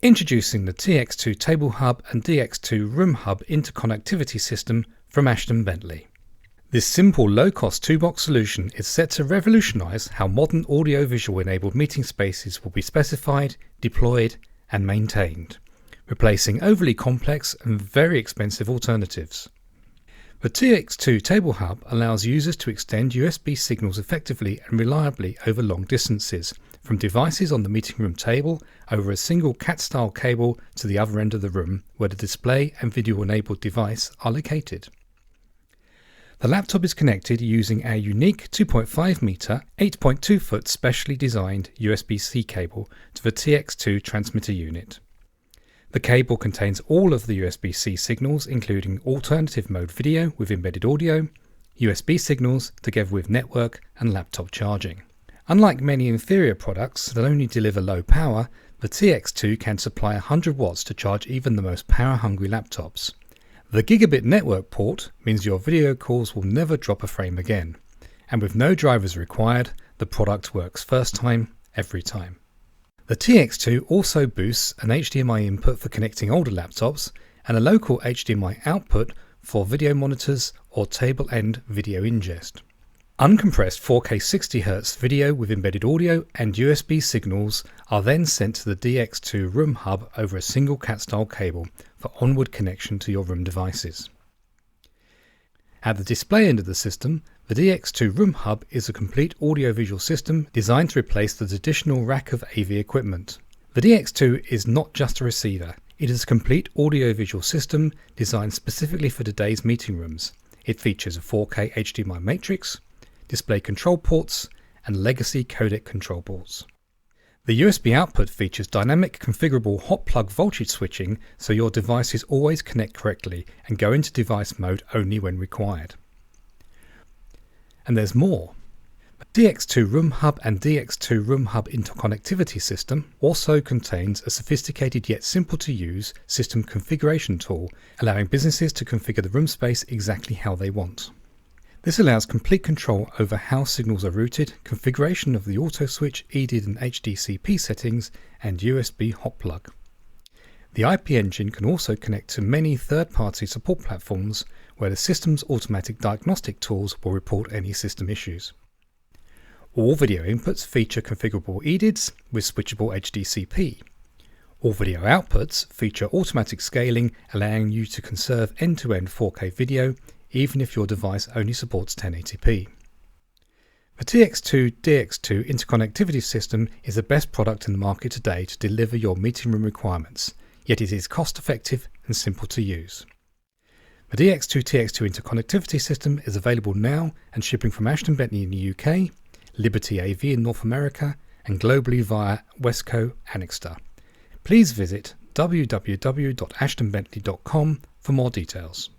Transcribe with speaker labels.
Speaker 1: Introducing the TX2 Table Hub and DX2 Room Hub Interconnectivity System from Ashton Bentley. This simple low-cost two-box solution is set to revolutionise how modern audio-visual enabled meeting spaces will be specified, deployed and maintained, replacing overly complex and very expensive alternatives. The TX2 Table Hub allows users to extend USB signals effectively and reliably over long distances, from devices on the meeting room table over a single cat-style cable to the other end of the room where the display and video-enabled device are located. The laptop is connected using our unique 2.5 meter, 8.2 foot specially designed USB-C cable to the TX2 transmitter unit. The cable contains all of the USB-C signals, including alternative mode video with embedded audio, USB signals together with network and laptop charging. Unlike many inferior products that only deliver low power, the TX2 can supply 100 watts to charge even the most power-hungry laptops. The gigabit network port means your video calls will never drop a frame again, and with no drivers required, the product works first time, every time. The TX2 also boosts an HDMI input for connecting older laptops and a local HDMI output for video monitors or table-end video ingest. Uncompressed 4K 60Hz video with embedded audio and USB signals are then sent to the DX2 Room Hub over a single cat-style cable for onward connection to your room devices. At the display end of the system, the DX2 Room Hub is a complete audio-visual system designed to replace the traditional rack of AV equipment. The DX2 is not just a receiver, it is a complete audio-visual system designed specifically for today's meeting rooms. It features a 4K HDMI matrix, display control ports, and legacy codec control ports. The USB output features dynamic configurable hot plug voltage switching so your devices always connect correctly and go into device mode only when required. And there's more. The DX2 Room Hub and DX2 Room Hub Interconnectivity System also contains a sophisticated yet simple to use system configuration tool, allowing businesses to configure the room space exactly how they want. This allows complete control over how signals are routed, configuration of the auto switch, EDID and HDCP settings, and USB hot plug. The IP engine can also connect to many third-party support platforms where the system's automatic diagnostic tools will report any system issues. All video inputs feature configurable EDIDs with switchable HDCP. All video outputs feature automatic scaling, allowing you to conserve end-to-end 4K video even if your device only supports 1080p. The TX2 DX2 interconnectivity system is the best product in the market today to deliver your meeting room requirements, yet it is cost-effective and simple to use. The DX2TX2 interconnectivity system is available now and shipping from Ashton Bentley in the UK, Liberty AV in North America, and globally via Wesco Annixter. Please visit www.ashtonbentley.com for more details.